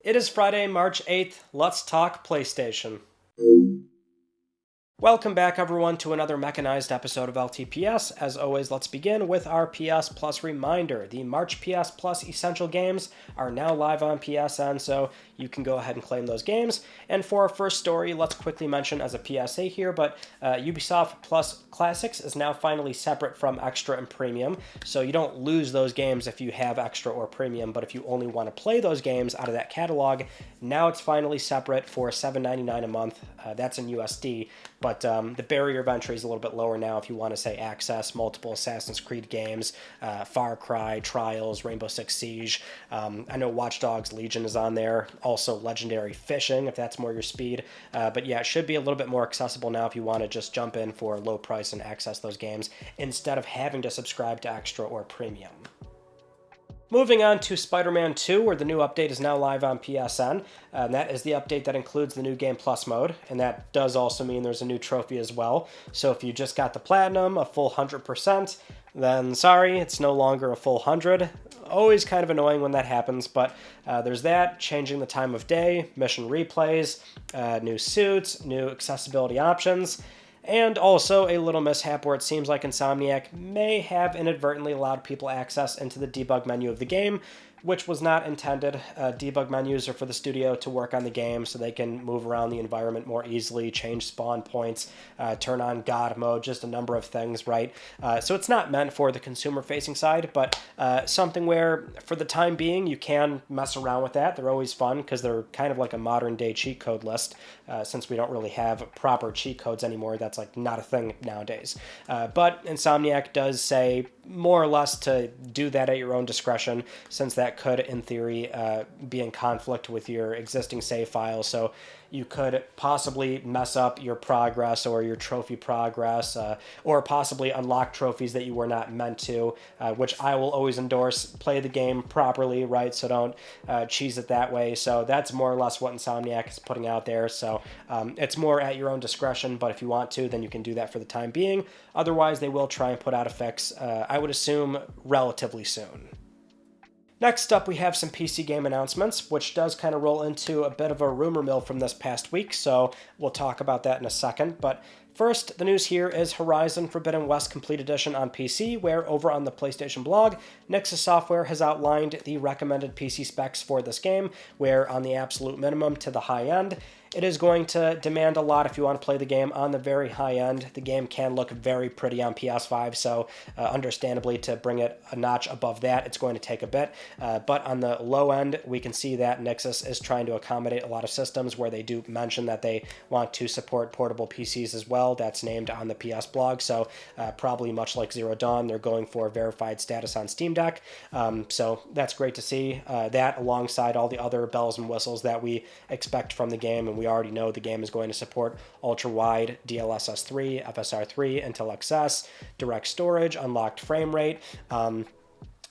It is Friday, March 8th. Let's talk PlayStation. Welcome back, everyone, to another mechanized episode of LTPS. As always, let's begin with our PS Plus reminder. The March PS Plus Essential Games are now live on PSN, so you can go ahead and claim those games. And for our first story, let's quickly mention as a PSA here, but Ubisoft Plus Classics is now finally separate from Extra and Premium, so you don't lose those games if you have Extra or Premium, but if you only want to play those games out of that catalog, now it's finally separate for $7.99 a month. That's in USD. But the barrier of entry is a little bit lower now if you want to, say, access multiple Assassin's Creed games, Far Cry, Trials, Rainbow Six Siege. I know Watch Dogs Legion is on there. Also Legendary Fishing, if that's more your speed. But yeah, it should be a little bit more accessible now if you want to just jump in for a low price and access those games instead of having to subscribe to Extra or Premium. Moving on to Spider-Man 2, where the new update is now live on PSN. That is the update that includes the new Game Plus mode, and that does also mean there's a new trophy as well. So if you just got the Platinum, a full 100%, then sorry, it's no longer a full 100. Always kind of annoying when that happens, but there's that, changing the time of day, mission replays, new suits, new accessibility options, and also a little mishap where it seems like Insomniac may have inadvertently allowed people access into the debug menu of the game, which was not intended. Debug menus are for the studio to work on the game so they can move around the environment more easily, change spawn points, turn on God mode, just a number of things, right? So it's not meant for the consumer-facing side, but something where, for the time being, you can mess around with that. They're always fun because they're kind of like a modern-day cheat code list, since we don't really have proper cheat codes anymore. That's like not a thing nowadays. But Insomniac does say more or less to do that at your own discretion, since that could, in theory, be in conflict with your existing save file. So you could possibly mess up your progress or your trophy progress, or possibly unlock trophies that you were not meant to, which I will always endorse. Play the game properly, right? So don't cheese it that way. So that's more or less what Insomniac is putting out there. So it's more at your own discretion, but if you want to, then you can do that for the time being. Otherwise, they will try and put out a fix, I would assume, relatively soon. Next up, we have some PC game announcements, which does kind of roll into a bit of a rumor mill from this past week, so we'll talk about that in a second. But first, the news here is Horizon Forbidden West Complete Edition on PC, where over on the PlayStation blog, Nixxes Software has outlined the recommended PC specs for this game, where on the absolute minimum to the high end, it is going to demand a lot if you want to play the game on the very high end. The game can look very pretty on PS5, so understandably, to bring it a notch above that, it's going to take a bit. But on the low end, we can see that Nixxes is trying to accommodate a lot of systems where they do mention that they want to support portable PCs as well. That's named on the PS blog, so probably much like Zero Dawn, they're going for verified status on Steam Deck. So that's great to see. That alongside all the other bells and whistles that we expect from the game, and we already know the game is going to support ultra-wide DLSS3, FSR3, Intel XS, direct storage, unlocked frame rate.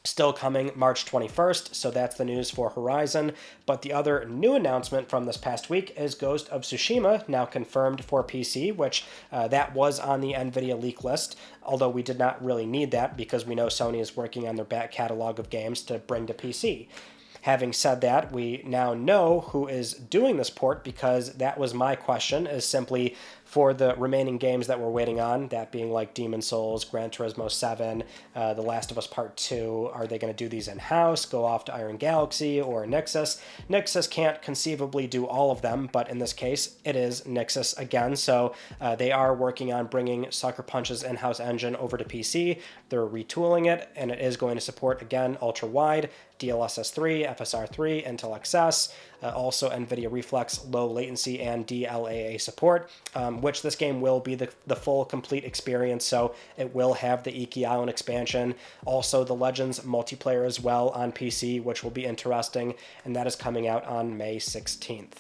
Still coming March 21st, so that's the news for Horizon. But the other new announcement from this past week is Ghost of Tsushima, now confirmed for PC, which that was on the NVIDIA leak list, although we did not really need that because we know Sony is working on their back catalog of games to bring to PC. Having said that, we now know who is doing this port, because that was my question, is simply for the remaining games that we're waiting on, that being like Demon's Souls, Gran Turismo 7, The Last of Us Part 2, are they going to do these in-house, go off to Iron Galaxy or Nixxes? Nixxes can't conceivably do all of them, but in this case, it is Nixxes again, so they are working on bringing Sucker Punch's in-house engine over to PC. They're retooling it, and it is going to support, again, ultra-wide, DLSS3, FSR3, Intel XS, also NVIDIA Reflex low latency and DLAA support, which this game will be the full complete experience, so it will have the Iki Island expansion, also the Legends multiplayer as well on PC, which will be interesting, and that is coming out on May 16th.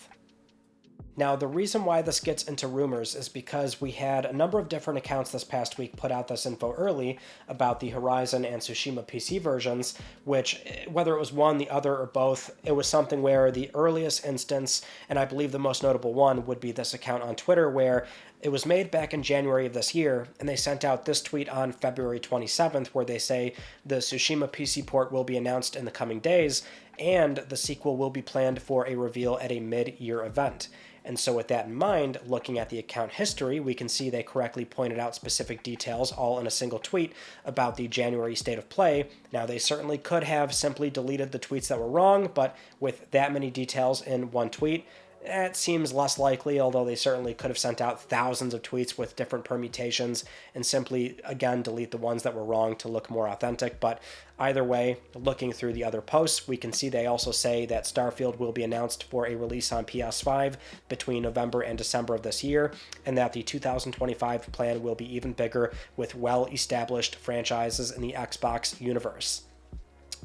Now, the reason why this gets into rumors is because we had a number of different accounts this past week put out this info early about the Horizon and Tsushima PC versions, which, whether it was one, the other, or both, it was something where the earliest instance, and I believe the most notable one, would be this account on Twitter, where it was made back in January of this year, and they sent out this tweet on February 27th, where they say the Tsushima PC port will be announced in the coming days, and the sequel will be planned for a reveal at a mid-year event. And so with that in mind, looking at the account history, we can see they correctly pointed out specific details all in a single tweet about the January state of play. Now, they certainly could have simply deleted the tweets that were wrong, but with that many details in one tweet, it seems less likely, although they certainly could have sent out thousands of tweets with different permutations and simply, again, delete the ones that were wrong to look more authentic. But either way, looking through the other posts, we can see they also say that Starfield will be announced for a release on PS5 between November and December of this year, and that the 2025 plan will be even bigger with well-established franchises in the Xbox universe.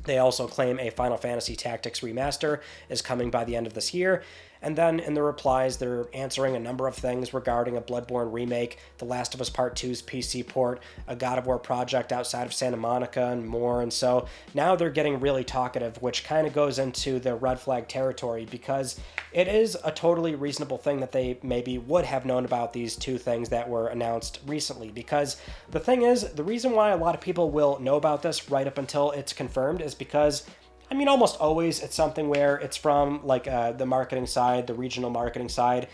They also claim a Final Fantasy Tactics Remaster is coming by the end of this year. And then in the replies, they're answering a number of things regarding a Bloodborne remake, The Last of Us Part 2's PC port, a God of War project outside of Santa Monica, and more. And so now they're getting really talkative, which kind of goes into the red flag territory, because it is a totally reasonable thing that they maybe would have known about these two things that were announced recently. Because the thing is, the reason why a lot of people will know about this right up until it's confirmed is because, I mean, almost always it's something where it's from like the marketing side, the regional marketing side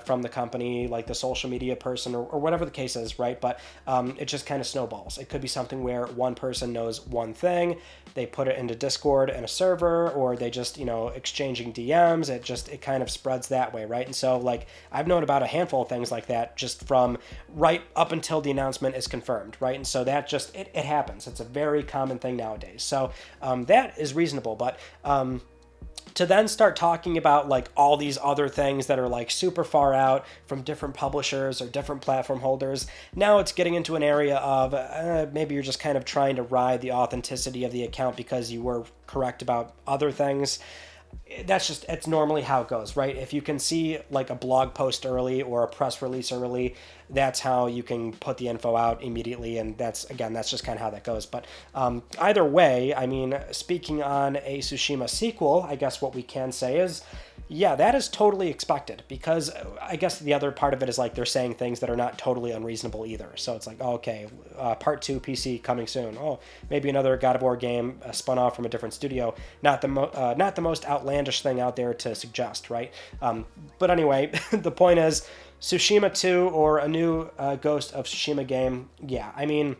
from the company, like the social media person or whatever the case is, right? But it just kind of snowballs. It could be something where one person knows one thing, they put it into Discord and a server, or they just, exchanging DMs. It kind of spreads that way, right? And so like I've known about a handful of things like that just from right up until the announcement is confirmed, right? And so that just, it happens. It's a very common thing nowadays. So that is reasonable. But to then start talking about like all these other things that are like super far out from different publishers or different platform holders, now it's getting into an area of maybe you're just kind of trying to ride the authenticity of the account because you were correct about other things. It's normally how it goes, right? If you can see like a blog post early or a press release early, that's how you can put the info out immediately. And that's just kind of how that goes. But either way, I mean, speaking on a Tsushima sequel, I guess what we can say is, yeah, that is totally expected, because I guess the other part of it is like they're saying things that are not totally unreasonable either. So it's like, oh, okay, Part 2 PC coming soon. Oh, maybe another God of War game spun off from a different studio. Not the most outlandish thing out there to suggest, right? But anyway, the point is, Tsushima 2 or a new Ghost of Tsushima game, yeah, I mean,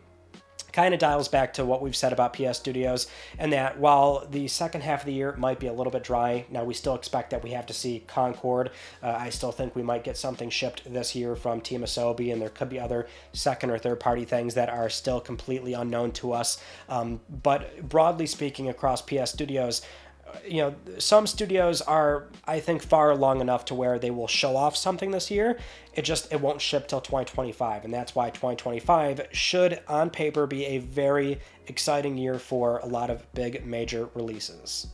kind of dials back to what we've said about PS Studios, and that while the second half of the year might be a little bit dry, now we still expect that we have to see Concord. I still think we might get something shipped this year from Team Asobi, and there could be other second or third party things that are still completely unknown to us. But broadly speaking, across PS Studios, some studios are, I think, far along enough to where they will show off something this year. It won't ship till 2025, and that's why 2025 should, on paper, be a very exciting year for a lot of big major releases.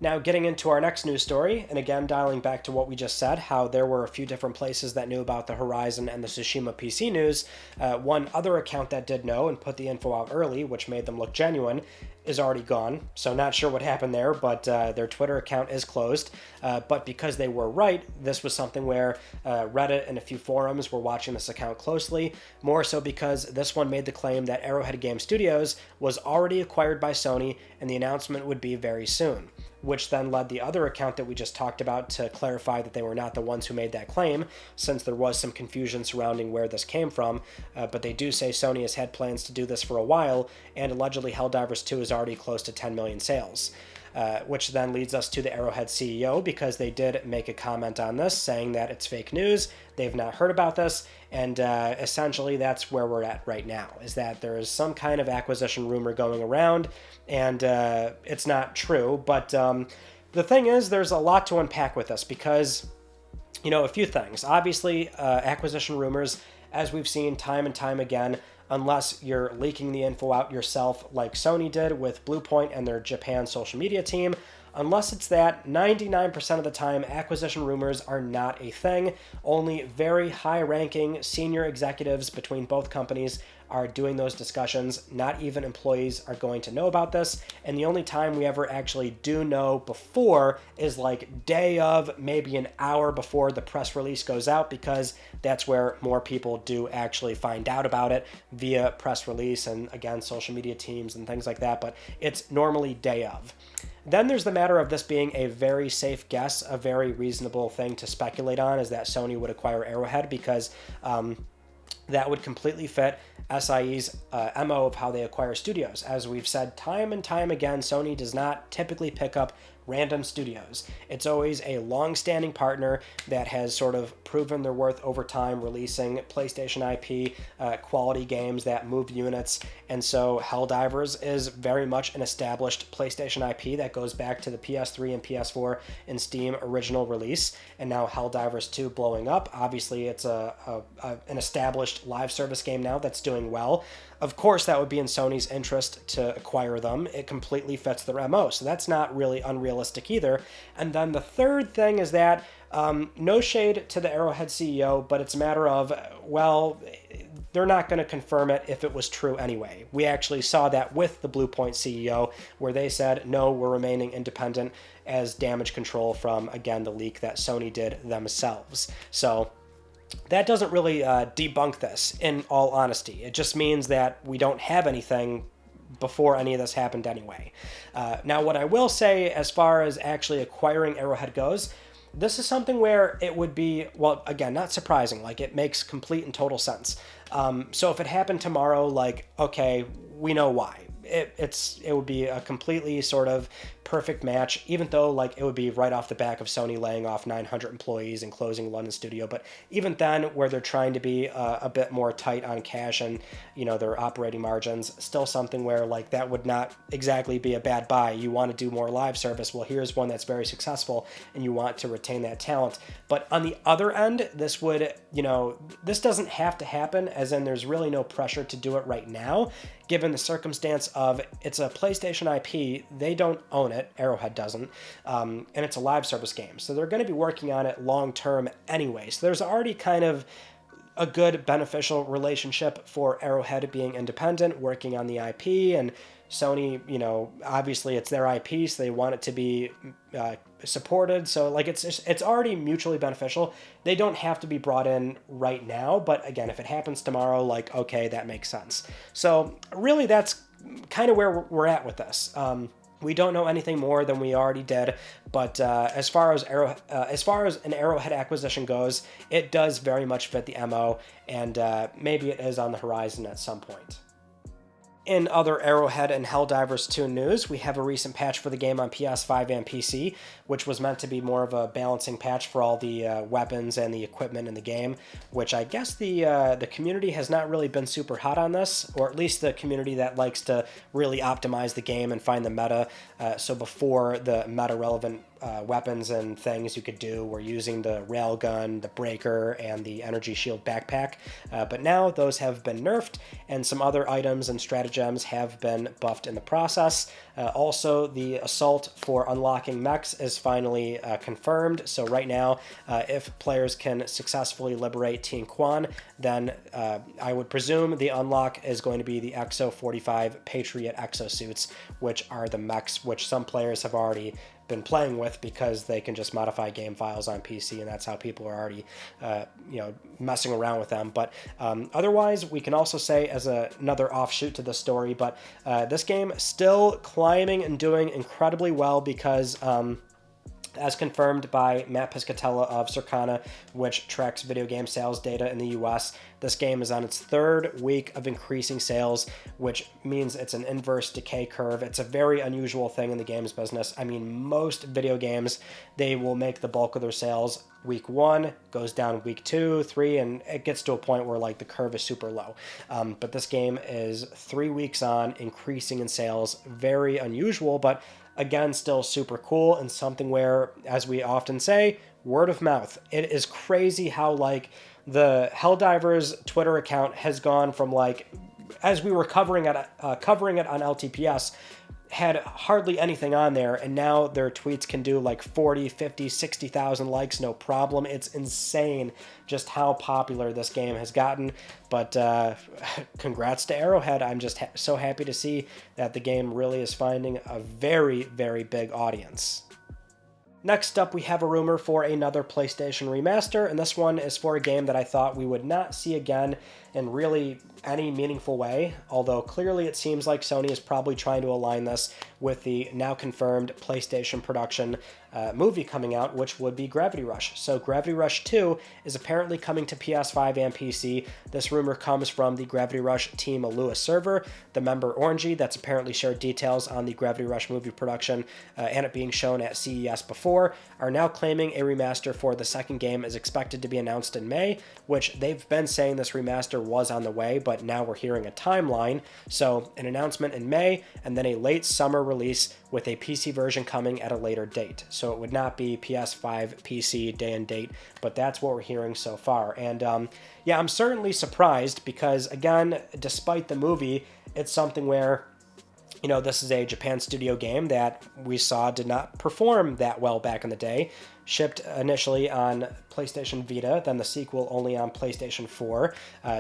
Now, getting into our next news story, and again, dialing back to what we just said, how there were a few different places that knew about the Horizon and the Tsushima PC news. One other account that did know and put the info out early, which made them look genuine, is already gone. So not sure what happened there, but their Twitter account is closed. But because they were right, this was something where Reddit and a few forums were watching this account closely, more so because this one made the claim that Arrowhead Game Studios was already acquired by Sony and the announcement would be very soon, which then led the other account that we just talked about to clarify that they were not the ones who made that claim, since there was some confusion surrounding where this came from. But they do say Sony has had plans to do this for a while, and allegedly Helldivers 2 is already close to 10 million sales. Which then leads us to the Arrowhead CEO, because they did make a comment on this saying that it's fake news, they've not heard about this, and essentially that's where we're at right now, is that there is some kind of acquisition rumor going around, and it's not true. But the thing is, there's a lot to unpack with this, because, a few things. Obviously, acquisition rumors, as we've seen time and time again, unless you're leaking the info out yourself like Sony did with Bluepoint and their Japan social media team, unless it's that, 99% of the time, acquisition rumors are not a thing. Only very high-ranking senior executives between both companies are doing those discussions. Not even employees are going to know about this, and the only time we ever actually do know before is like day of, maybe an hour before the press release goes out, because that's where more people do actually find out about it via press release and, again, social media teams and things like that, but it's normally day of. Then there's the matter of this being a very safe guess, a very reasonable thing to speculate on, is that Sony would acquire Arrowhead, because that would completely fit SIE's MO of how they acquire studios. As we've said time and time again, Sony does not typically pick up random studios. It's always a long-standing partner that has sort of proven their worth over time, releasing PlayStation IP, quality games that move units. And so Helldivers is very much an established PlayStation IP that goes back to the PS3 and PS4 and Steam original release. And now Helldivers 2 blowing up. Obviously, it's an established live service game now that's doing well. Of course, that would be in Sony's interest to acquire them. It completely fits their MO, so that's not really unrealistic either. And then the third thing is that, no shade to the Arrowhead CEO, but it's a matter of, well, they're not going to confirm it if it was true anyway. We actually saw that with the Bluepoint CEO, where they said, no, we're remaining independent as damage control from, again, the leak that Sony did themselves. So that doesn't really debunk this, in all honesty. It just means that we don't have anything before any of this happened anyway. Now, what I will say as far as actually acquiring Arrowhead goes, this is something where it would be, well, again, not surprising. Like, it makes complete and total sense. So if it happened tomorrow, like, okay, we know why. It would be a completely sort of perfect match, even though like it would be right off the back of Sony laying off 900 employees and closing London studio. But even then, where they're trying to be a bit more tight on cash and, you know, their operating margins, still something where like that would not exactly be a bad buy. You want to do more live service. Well, here's one that's very successful and you want to retain that talent. But on the other end, this would, you know, this doesn't have to happen, as in there's really no pressure to do it right now, given the circumstance of it's a PlayStation IP, they don't own it, Arrowhead doesn't, and it's a live service game. So they're going to be working on it long term anyway. So there's already kind of a good beneficial relationship for Arrowhead being independent, working on the IP, and Sony, you know, obviously it's their IP, so they want it to be supported. So like it's already mutually beneficial. They don't have to be brought in right now, but again, if it happens tomorrow, like, okay, that makes sense. So really that's kind of where we're at with this. We don't know anything more than we already did, but as far as an Arrowhead acquisition goes, it does very much fit the MO, and maybe it is on the horizon at some point. In other Arrowhead and Helldivers 2 news, we have a recent patch for the game on PS5 and PC, which was meant to be more of a balancing patch for all the weapons and the equipment in the game, which I guess the community has not really been super hot on this, or at least the community that likes to really optimize the game and find the meta. So before, the meta-relevant weapons and things you could do were using the railgun, the breaker, and the energy shield backpack. But now those have been nerfed, and some other items and stratagems have been buffed in the process. Also, the assault for unlocking mechs is finally confirmed. So right now, if players can successfully liberate Tien Quan, then I would presume the unlock is going to be the Exo-45 Patriot exosuits, which are the mechs which some players have already been playing with because they can just modify game files on PC, and that's how people are already, messing around with them. But otherwise, we can also say as another offshoot to the story, but this game still climbing and doing incredibly well because as confirmed by Matt Piscatella of Circana, which tracks video game sales data in the US, this game is on its third week of increasing sales, which means it's an inverse decay curve. It's a very unusual thing in the games business. I mean, most video games, they will make the bulk of their sales week 1, goes down week 2, 3, and it gets to a point where like the curve is super low. But this game is 3 weeks on, increasing in sales. Very unusual, but again, still super cool, and something where, as we often say, word of mouth. It is crazy how like the Helldivers Twitter account has gone from like, as we were covering it on LTPS, had hardly anything on there, and now their tweets can do like 40, 50, 60,000 likes, no problem. It's insane just how popular this game has gotten, but congrats to Arrowhead. I'm just so happy to see that the game really is finding a very, very big audience. Next up, we have a rumor for another PlayStation remaster, and this one is for a game that I thought we would not see again in really any meaningful way, although clearly it seems like Sony is probably trying to align this with the now confirmed PlayStation production movie coming out, which would be Gravity Rush. So Gravity Rush 2 is apparently coming to PS5 and PC. This rumor comes from the Gravity Rush Team Lewis server. The member Orangey that's apparently shared details on the Gravity Rush movie production and it being shown at CES before are now claiming a remaster for the second game is expected to be announced in May, which they've been saying this remaster was on the way, but now we're hearing a timeline. So an announcement in May and then a late summer release with a PC version coming at a later date. So it would not be PS5 PC day and date, but that's what we're hearing so far. And yeah, I'm certainly surprised because, again, despite the movie, it's something where, you know, this is a Japan studio game that we saw did not perform that well back in the day. Shipped initially on PlayStation Vita, then the sequel only on PlayStation 4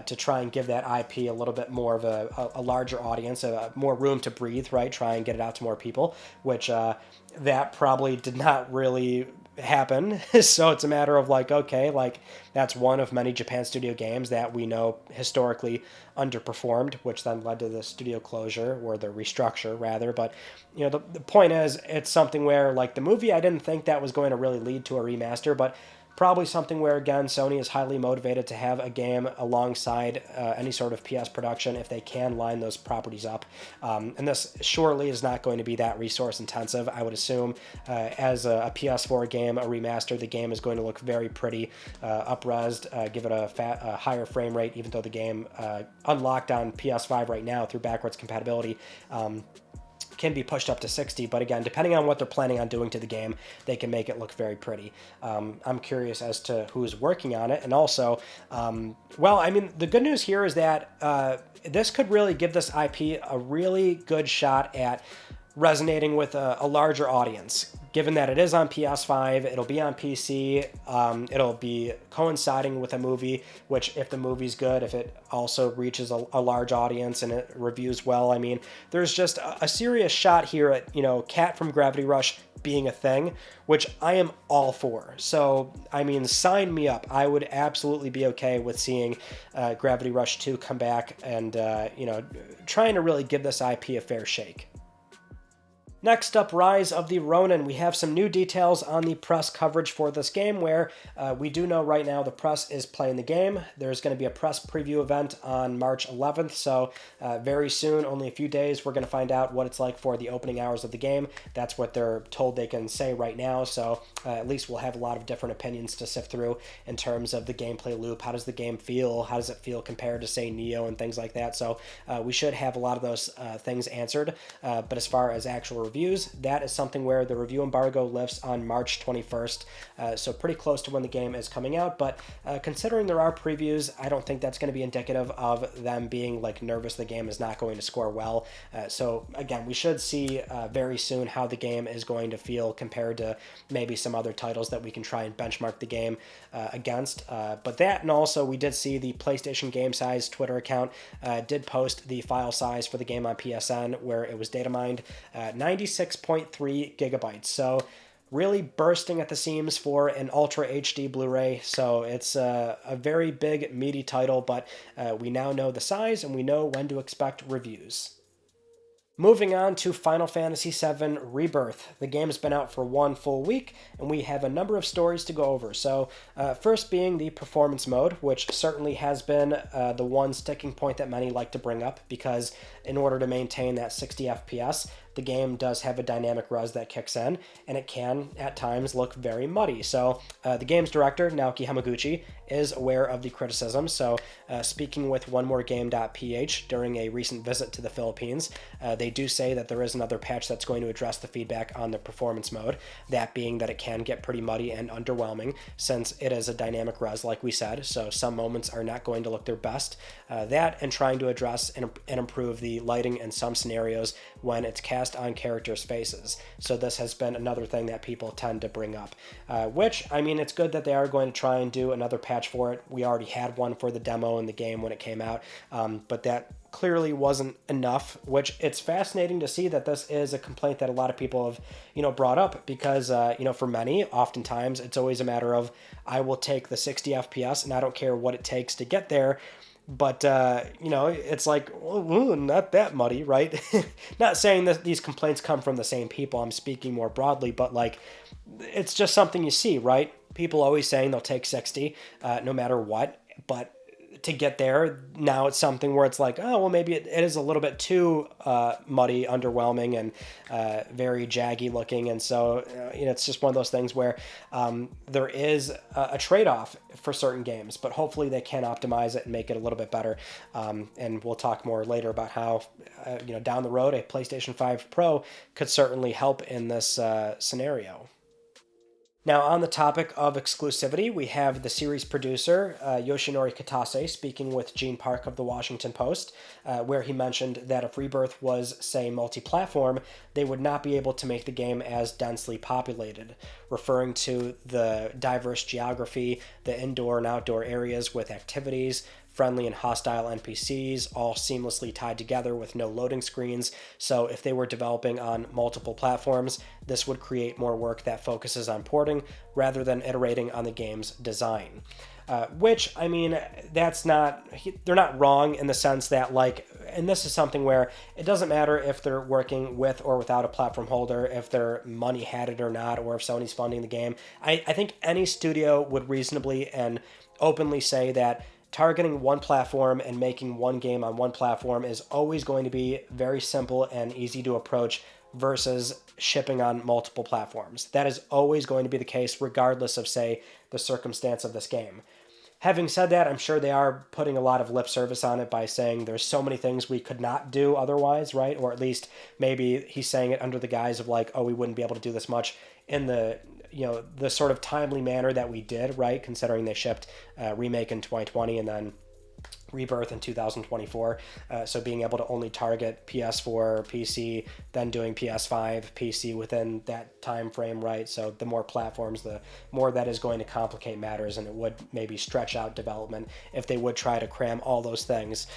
to try and give that IP a little bit more of a larger audience, more room to breathe, right? Try and get it out to more people, which that probably did not really happen. So it's a matter of like, okay, like that's one of many Japan studio games that we know historically underperformed, which then led to the studio closure or the restructure rather. But you know, the point is, it's something where like the movie, I didn't think that was going to really lead to a remaster, but probably something where, again, Sony is highly motivated to have a game alongside any sort of PS production if they can line those properties up. And this surely is not going to be that resource intensive. I would assume as a PS4 game, a remaster, the game is going to look very pretty, up-resed, give it a higher frame rate, even though the game unlocked on PS5 right now through backwards compatibility can be pushed up to 60, but again, depending on what they're planning on doing to the game, they can make it look very pretty. I'm curious as to who's working on it, and also, well, I mean, the good news here is that this could really give this IP a really good shot at resonating with a larger audience. Given that it is on PS5, it'll be on PC, it'll be coinciding with a movie, which if the movie's good, if it also reaches a large audience and it reviews well, I mean, there's just a serious shot here at, you know, Cat from Gravity Rush being a thing, which I am all for. So, I mean, sign me up. I would absolutely be okay with seeing Gravity Rush 2 come back and, you know, trying to really give this IP a fair shake. Next up, Rise of the Ronin. We have some new details on the press coverage for this game where we do know right now the press is playing the game. There's going to be a press preview event on March 11th, so very soon, only a few days, we're going to find out what it's like for the opening hours of the game. That's what they're told they can say right now, so at least we'll have a lot of different opinions to sift through in terms of the gameplay loop. How does the game feel? How does it feel compared to, say, Neo and things like that? So we should have a lot of those things answered, but as far as actual reviews, that is something where the review embargo lifts on March 21st, so pretty close to when the game is coming out, but considering there are previews, I don't think that's going to be indicative of them being like nervous the game is not going to score well. So again, we should see very soon how the game is going to feel compared to maybe some other titles that we can try and benchmark the game against. But that, and also we did see the PlayStation Game Size Twitter account did post the file size for the game on PSN where it was data mined 96.3 gigabytes. So really bursting at the seams for an Ultra HD Blu-ray. So it's a very big, meaty title, but we now know the size and we know when to expect reviews. Moving on to Final Fantasy VII Rebirth. The game's been out for 1 full week, and we have a number of stories to go over. So first being the performance mode, which certainly has been the one sticking point that many like to bring up, because in order to maintain that 60 FPS, the game does have a dynamic res that kicks in, and it can, at times, look very muddy. So the game's director, Naoki Hamaguchi, is aware of the criticism. So speaking with onemoregame.ph during a recent visit to the Philippines, they do say that there is another patch that's going to address the feedback on the performance mode, that being that it can get pretty muddy and underwhelming since it is a dynamic res, like we said, so some moments are not going to look their best. That and trying to address and improve the lighting in some scenarios when it's cast on characters' faces. So this has been another thing that people tend to bring up, which, I mean, it's good that they are going to try and do another patch for it. We already had one for the demo in the game when it came out, but that clearly wasn't enough, which it's fascinating to see that this is a complaint that a lot of people have, brought up because, for many, oftentimes it's always a matter of, I will take the 60 FPS and I don't care what it takes to get there. But, it's like, well, not that muddy, right? Not saying that these complaints come from the same people. I'm speaking more broadly, but like, it's just something you see, right? People always saying they'll take 60 no matter what, but to get there, now it's something where it's like, oh, well, maybe it is a little bit too muddy, underwhelming, and very jaggy looking. And so, it's just one of those things where there is a trade-off for certain games, but hopefully they can optimize it and make it a little bit better. And we'll talk more later about how, down the road, a PlayStation 5 Pro could certainly help in this scenario. Now, on the topic of exclusivity, we have the series producer, Yoshinori Kitase, speaking with Gene Park of the Washington Post, where he mentioned that if Rebirth was, say, multi-platform, they would not be able to make the game as densely populated, referring to the diverse geography, the indoor and outdoor areas with activities, friendly and hostile NPCs, all seamlessly tied together with no loading screens. So if they were developing on multiple platforms, this would create more work that focuses on porting rather than iterating on the game's design. Which, I mean, they're not wrong in the sense that, like, and this is something where it doesn't matter if they're working with or without a platform holder, if their money had it or not, or if Sony's funding the game. I think any studio would reasonably and openly say that targeting one platform and making one game on one platform is always going to be very simple and easy to approach versus shipping on multiple platforms. That is always going to be the case regardless of, say, the circumstance of this game. Having said that, I'm sure they are putting a lot of lip service on it by saying there's so many things we could not do otherwise, right? Or at least maybe he's saying it under the guise of like, oh, we wouldn't be able to do this much in the the sort of timely manner that we did, right? Considering they shipped Remake in 2020 and then Rebirth in 2024. So being able to only target PS4, PC, then doing PS5, PC within that time frame, right? So the more platforms, the more that is going to complicate matters, and it would maybe stretch out development if they would try to cram all those things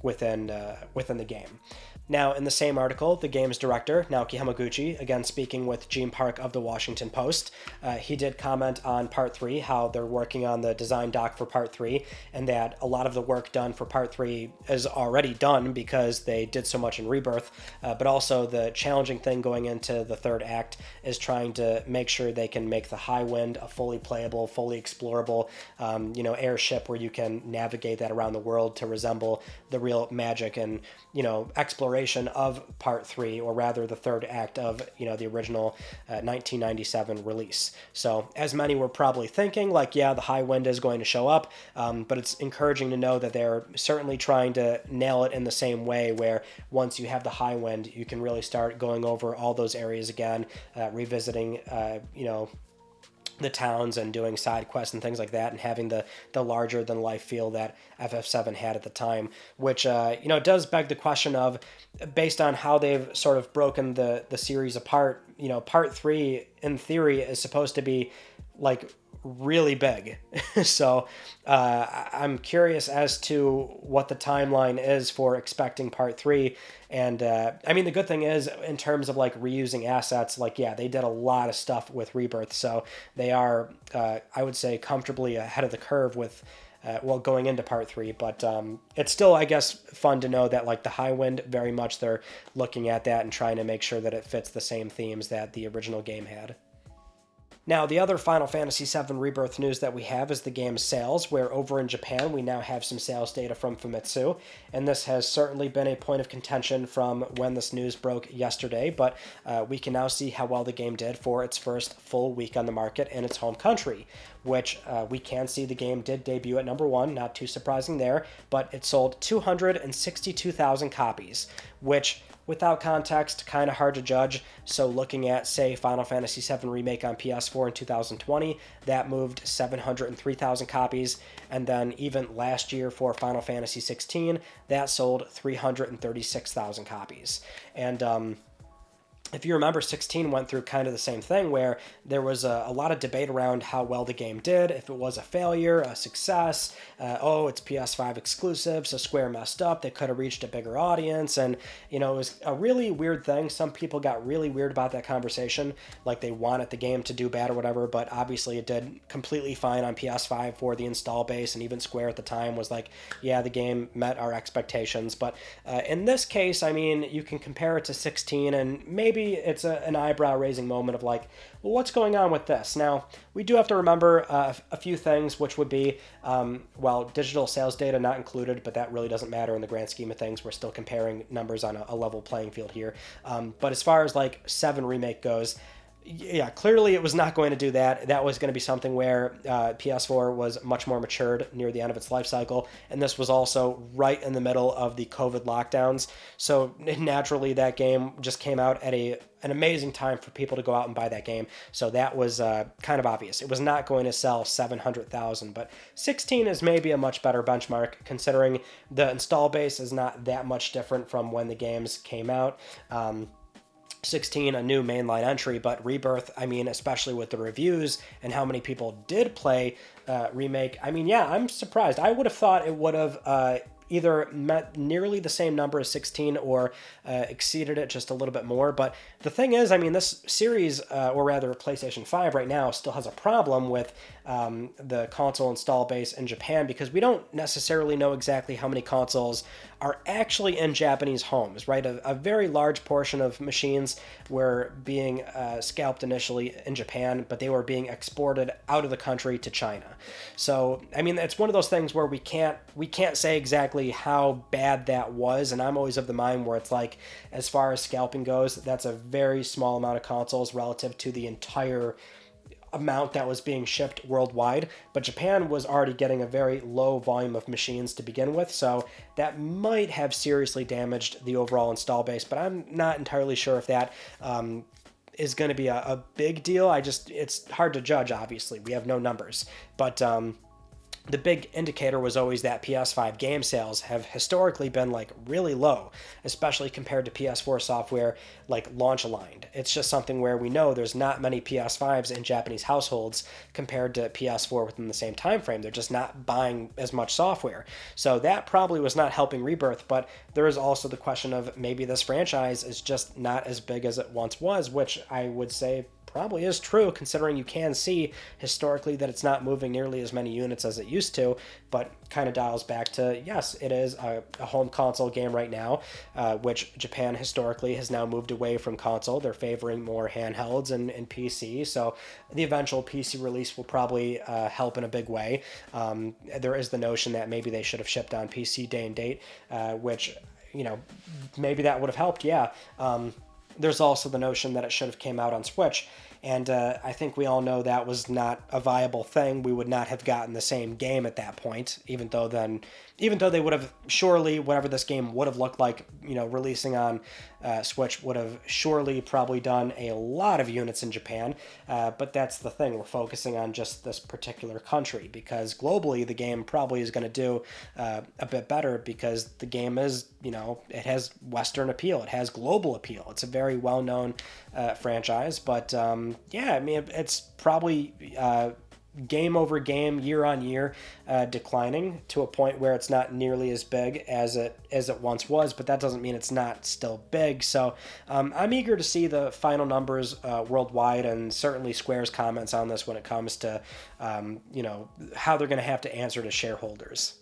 within the game. Now, in the same article, the game's director, Naoki Hamaguchi, again speaking with Gene Park of the Washington Post, he did comment on Part 3, how they're working on the design doc for Part 3, and that a lot of the work done for Part 3 is already done because they did so much in Rebirth, but also the challenging thing going into the third act is trying to make sure they can make the Highwind a fully playable, fully explorable, airship where you can navigate that around the world to resemble the real magic and, exploration of Part 3, or rather the third act of, the original 1997 release. So as many were probably thinking, like, yeah, the Highwind is going to show up, but it's encouraging to know that they're certainly trying to nail it in the same way where once you have the Highwind, you can really start going over all those areas again, revisiting, the towns and doing side quests and things like that, and having the larger than life feel that FF7 had at the time, which does beg the question of, based on how they've sort of broken the series apart, Part 3 in theory is supposed to be like really big. So I'm curious as to what the timeline is for expecting Part 3. And the good thing is, in terms of like reusing assets, like, yeah, they did a lot of stuff with Rebirth. So they are, I would say, comfortably ahead of the curve with, going into Part 3. But it's still, I guess, fun to know that like the Highwind, very much they're looking at that and trying to make sure that it fits the same themes that the original game had. Now, the other Final Fantasy VII Rebirth news that we have is the game's sales, where over in Japan we now have some sales data from Famitsu, and this has certainly been a point of contention from when this news broke yesterday, but we can now see how well the game did for its first full week on the market in its home country, which we can see the game did debut at number 1, not too surprising there, but it sold 262,000 copies, which, without context, kind of hard to judge. So looking at, say, Final Fantasy VII Remake on PS4 in 2020, that moved 703,000 copies. And then even last year for Final Fantasy 16, that sold 336,000 copies. And if you remember, 16 went through kind of the same thing where there was a lot of debate around how well the game did, if it was a failure, a success, it's PS5 exclusive, so Square messed up, they could have reached a bigger audience, and, it was a really weird thing. Some people got really weird about that conversation, like they wanted the game to do bad or whatever, but obviously it did completely fine on PS5 for the install base, and even Square at the time was like, yeah, the game met our expectations, but in this case, I mean, you can compare it to 16, and maybe it's an eyebrow-raising moment of like, well, what's going on with this? Now, we do have to remember a few things, which would be, digital sales data not included, but that really doesn't matter in the grand scheme of things. We're still comparing numbers on a level playing field here. But as far as like 7 Remake goes, yeah, clearly it was not going to do that. That was going to be something where PS4 was much more matured near the end of its life cycle, and this was also right in the middle of the COVID lockdowns. So naturally, that game just came out at an amazing time for people to go out and buy that game. So that was kind of obvious. It was not going to sell 700,000, but 16 is maybe a much better benchmark considering the install base is not that much different from when the games came out. 16, a new mainline entry, but Rebirth, I mean, especially with the reviews and how many people did play Remake, I mean, yeah, I'm surprised. I would have thought it would have either met nearly the same number as 16 or exceeded it just a little bit more. But the thing is, I mean, this series, or rather PlayStation 5 right now, still has a problem with the console install base in Japan because we don't necessarily know exactly how many consoles are actually in Japanese homes, right? A very large portion of machines were being scalped initially in Japan, but they were being exported out of the country to China. So, I mean, it's one of those things where we can't say exactly how bad that was, and I'm always of the mind where it's like, as far as scalping goes, that's a very small amount of consoles relative to the entire amount that was being shipped worldwide, but Japan was already getting a very low volume of machines to begin with, so that might have seriously damaged the overall install base, but I'm not entirely sure if that is going to be a big deal. It's hard to judge, obviously. We have no numbers, but the big indicator was always that PS5 game sales have historically been like really low, especially compared to PS4 software like launch aligned. It's just something where we know there's not many PS5s in Japanese households compared to PS4 within the same time frame. They're just not buying as much software. So that probably was not helping Rebirth, but there is also the question of maybe this franchise is just not as big as it once was, which I would say probably is true considering you can see historically that it's not moving nearly as many units as it used to, but kind of dials back to, yes, it is a home console game right now, which Japan historically has now moved away from console. They're favoring more handhelds and PC, so the eventual PC release will probably help in a big way. There is the notion that maybe they should have shipped on PC day and date, which, maybe that would have helped, yeah. There's also the notion that it should have came out on Switch, and I think we all know that was not a viable thing. We would not have gotten the same game at that point, even though they would have surely, whatever this game would have looked like, releasing on Switch would have surely probably done a lot of units in Japan, but that's the thing. We're focusing on just this particular country because globally the game probably is going to do a bit better because the game is, it has Western appeal. It has global appeal. It's a very well-known franchise, but yeah, I mean, it's probably game over game, year on year, declining to a point where it's not nearly as big as it once was, but that doesn't mean it's not still big. So I'm eager to see the final numbers worldwide, and certainly Square's comments on this when it comes to how they're going to have to answer to shareholders.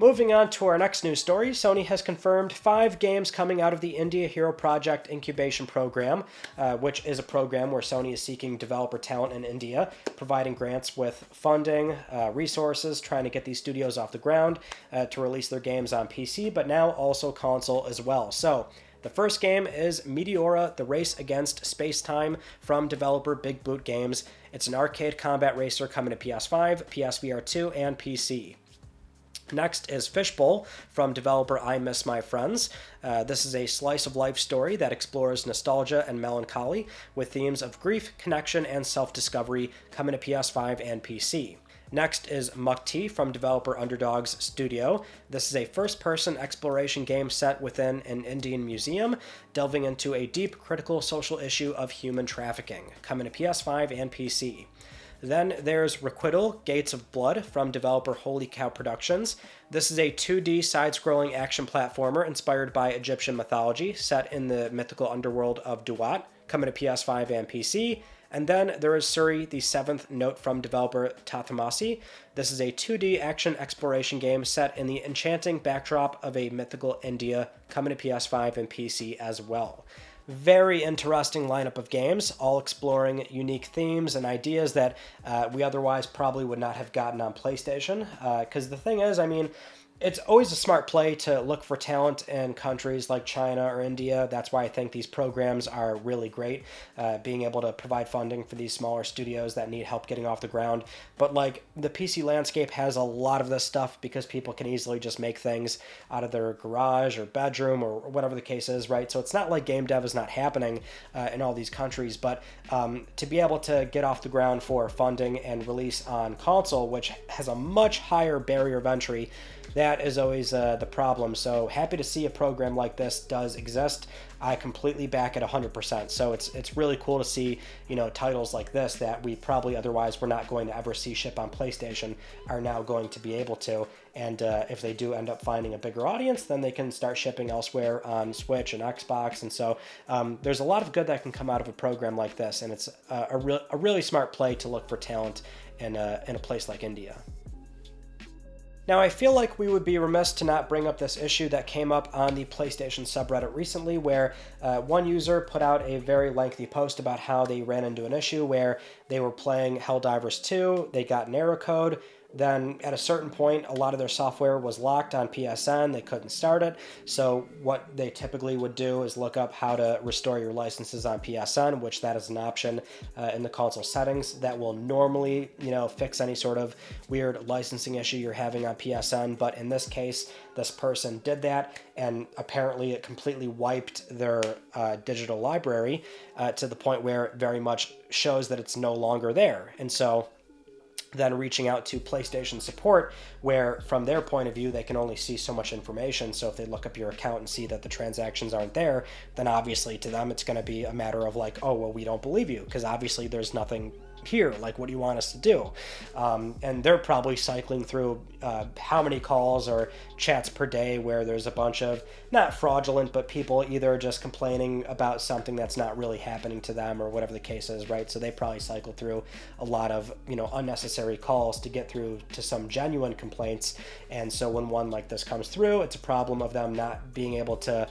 Moving on to our next news story, Sony has confirmed 5 games coming out of the India Hero Project Incubation Program, which is a program where Sony is seeking developer talent in India, providing grants with funding, resources, trying to get these studios off the ground to release their games on PC, but now also console as well. So, the first game is Meteora, The Race Against Space-Time from developer Big Boot Games. It's an arcade combat racer coming to PS5, PSVR 2, and PC. Next is Fishbowl from developer I Miss My Friends. This is a slice-of-life story that explores nostalgia and melancholy with themes of grief, connection, and self-discovery coming to PS5 and PC. Next is Mukti from developer Underdogs Studio. This is a first-person exploration game set within an Indian museum, delving into a deep, critical social issue of human trafficking, coming to PS5 and PC. Then there's Requital, Gates of Blood from developer Holy Cow Productions. This is a 2D side-scrolling action platformer inspired by Egyptian mythology, set in the mythical underworld of Duat, coming to PS5 and PC. And then there is Suri, the seventh note from developer Tathamasi. This is a 2D action exploration game set in the enchanting backdrop of a mythical India, coming to PS5 and PC as well. Very interesting lineup of games, all exploring unique themes and ideas that we otherwise probably would not have gotten on PlayStation. Because the thing is, I mean, it's always a smart play to look for talent in countries like China or India. That's why I think these programs are really great, being able to provide funding for these smaller studios that need help getting off the ground. But like the PC landscape has a lot of this stuff because people can easily just make things out of their garage or bedroom or whatever the case is, right? So it's not like game dev is not happening in all these countries, but to be able to get off the ground for funding and release on console, which has a much higher barrier of entry, that is always the problem. So happy to see a program like this does exist. I completely back it 100%. So it's really cool to see, you know, titles like this that we probably otherwise were not going to ever see ship on PlayStation are now going to be able to. And if they do end up finding a bigger audience, then they can start shipping elsewhere on Switch and Xbox. And so there's a lot of good that can come out of a program like this. And it's a really smart play to look for talent in a place like India. Now, I feel like we would be remiss to not bring up this issue that came up on the PlayStation subreddit recently, where one user put out a very lengthy post about how they ran into an issue where they were playing Helldivers 2, they got an error code, then at a certain point, a lot of their software was locked on PSN, they couldn't start it, so what they typically would do is look up how to restore your licenses on PSN, which that is an option in the console settings that will normally, you know, fix any sort of weird licensing issue you're having on PSN, but in this case, this person did that, and apparently it completely wiped their digital library to the point where it very much shows that it's no longer there, and so then reaching out to PlayStation support, where from their point of view, they can only see so much information. So if they look up your account and see that the transactions aren't there, then obviously to them, it's going to be a matter of like, oh, well, we don't believe you because obviously there's nothing here. Like, what do you want us to do? And they're probably cycling through how many calls or chats per day where there's a bunch of, not fraudulent, but people either just complaining about something that's not really happening to them or whatever the case is, right? So they probably cycle through a lot of, you know, unnecessary calls to get through to some genuine complaints. And so when one like this comes through, it's a problem of them not being able to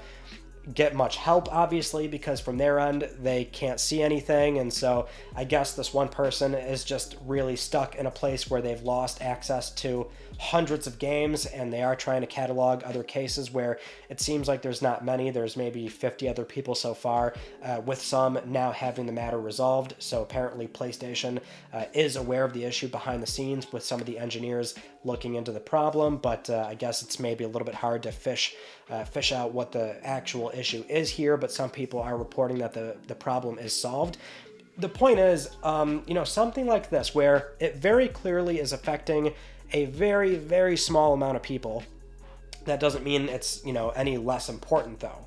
get much help, obviously, because from their end they can't see anything. And so I guess this one person is just really stuck in a place where they've lost access to hundreds of games, and they are trying to catalog other cases where it seems like there's not many. There's maybe 50 other people so far, with some now having the matter resolved. So apparently PlayStation is aware of the issue behind the scenes with some of the engineers looking into the problem, but I guess it's maybe a little bit hard to fish out what the actual issue is here, but some people are reporting that the problem is solved. The point is, you know, something like this where it very clearly is affecting a very, very small amount of people. That doesn't mean it's, you know, any less important, though.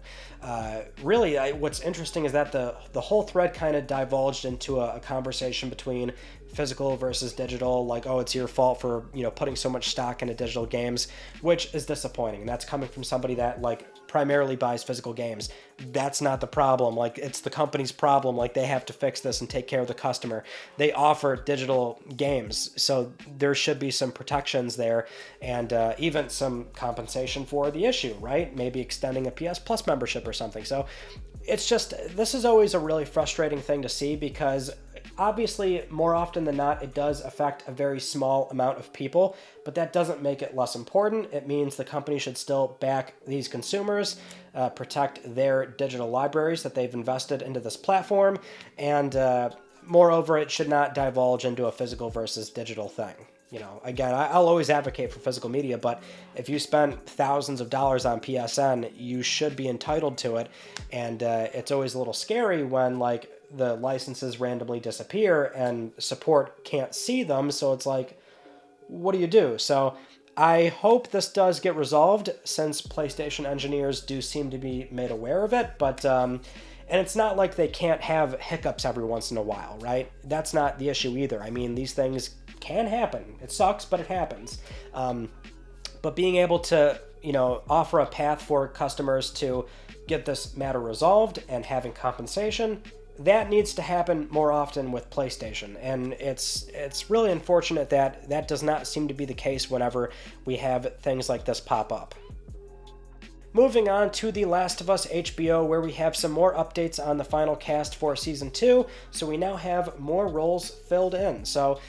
Really, what's interesting is that the whole thread kind of divulged into a conversation between physical versus digital, like, oh, it's your fault for, you know, putting so much stock into digital games, which is disappointing. And that's coming from somebody that, like, primarily buys physical games. That's not the problem. Like, it's the company's problem. Like, they have to fix this and take care of the customer. They offer digital games, so there should be some protections there, and even some compensation for the issue, right? Maybe extending a PS Plus membership or something. So it's just, this is always a really frustrating thing to see, because obviously, more often than not, it does affect a very small amount of people, but that doesn't make it less important. It means the company should still back these consumers, protect their digital libraries that they've invested into this platform, and moreover, it should not divulge into a physical versus digital thing. You know, again, I'll always advocate for physical media, but if you spent thousands of dollars on PSN, you should be entitled to it, and it's always a little scary when, like, the licenses randomly disappear and support can't see them, so it's like, what do you do? So I hope this does get resolved, since PlayStation engineers do seem to be made aware of it, but and it's not like they can't have hiccups every once in a while, right? That's not the issue either. I mean, these things can happen. It sucks, but it happens. But being able to, offer a path for customers to get this matter resolved and having compensation, that needs to happen more often with PlayStation, and it's really unfortunate that that does not seem to be the case whenever we have things like this pop up. Moving on to The Last of Us HBO, where we have some more updates on the final cast for Season 2, so we now have more roles filled in. So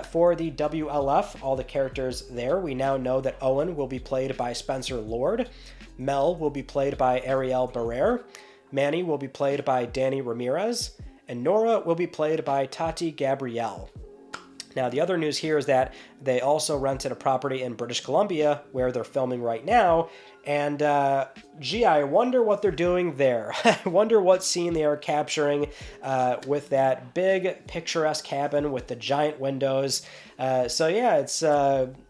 for the WLF, all the characters there, we now know that Owen will be played by Spencer Lord, Mel will be played by Ariel Barrere, Manny will be played by Danny Ramirez, and Nora will be played by Tati Gabrielle. Now, the other news here is that they also rented a property in British Columbia where they're filming right now, and I wonder what they're doing there. I wonder what scene they are capturing with that big picturesque cabin with the giant windows. So yeah, it's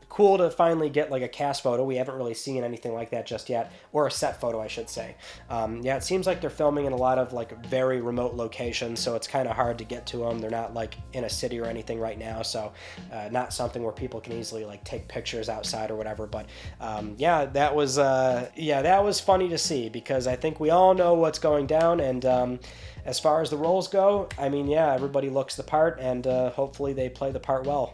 cool to finally get like a cast photo. We haven't really seen anything like that just yet, or a set photo, I should say. Yeah, it seems like they're filming in a lot of like very remote locations, so it's kind of hard to get to them. They're not like in a city or anything right now, so not something where people can easily like take pictures outside or whatever. But yeah, that was funny to see, because I think we all know what's going down, and as far as the roles go, I mean, yeah, everybody looks the part, and hopefully they play the part well.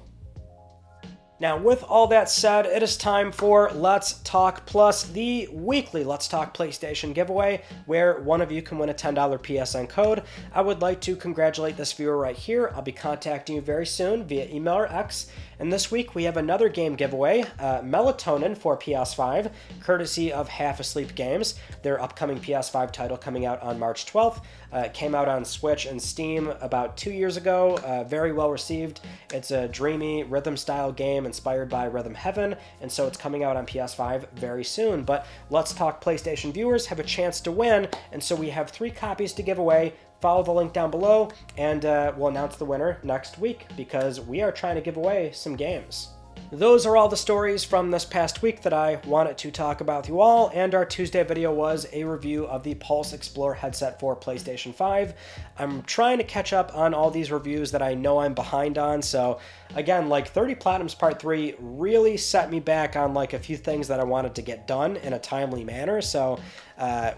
Now, with all that said, it is time for Let's Talk Plus, the weekly Let's Talk PlayStation giveaway, where one of you can win a $10 PSN code. I would like to congratulate this viewer right here. I'll be contacting you very soon via email or X. And this week we have another game giveaway, Melatonin for PS5, courtesy of Half Asleep Games, their upcoming PS5 title coming out on March 12th. It came out on Switch and Steam about 2 years ago, very well received. It's a dreamy rhythm-style game inspired by Rhythm Heaven, and so it's coming out on PS5 very soon. But Let's Talk PlayStation viewers have a chance to win, and so we have 3 copies to give away. Follow the link down below, and we'll announce the winner next week, because we are trying to give away some games. Those are all the stories from this past week that I wanted to talk about with you all, and our Tuesday video was a review of the Pulse Explorer headset for PlayStation 5. I'm trying to catch up on all these reviews that I know I'm behind on, so again, like 30 Platinums Part 3 really set me back on like a few things that I wanted to get done in a timely manner, so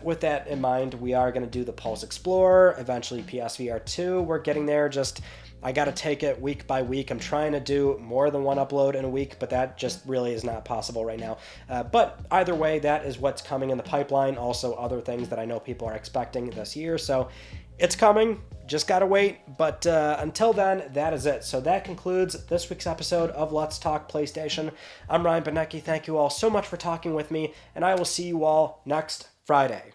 with that in mind, we are going to do the Pulse Explorer, eventually PSVR 2, we're getting there, I gotta take it week by week. I'm trying to do more than one upload in a week, but that just really is not possible right now. But either way, that is what's coming in the pipeline. Also, other things that I know people are expecting this year. So it's coming, just gotta wait. But until then, that is it. So that concludes this week's episode of Let's Talk PlayStation. I'm Ryan Benecki. Thank you all so much for talking with me, and I will see you all next Friday.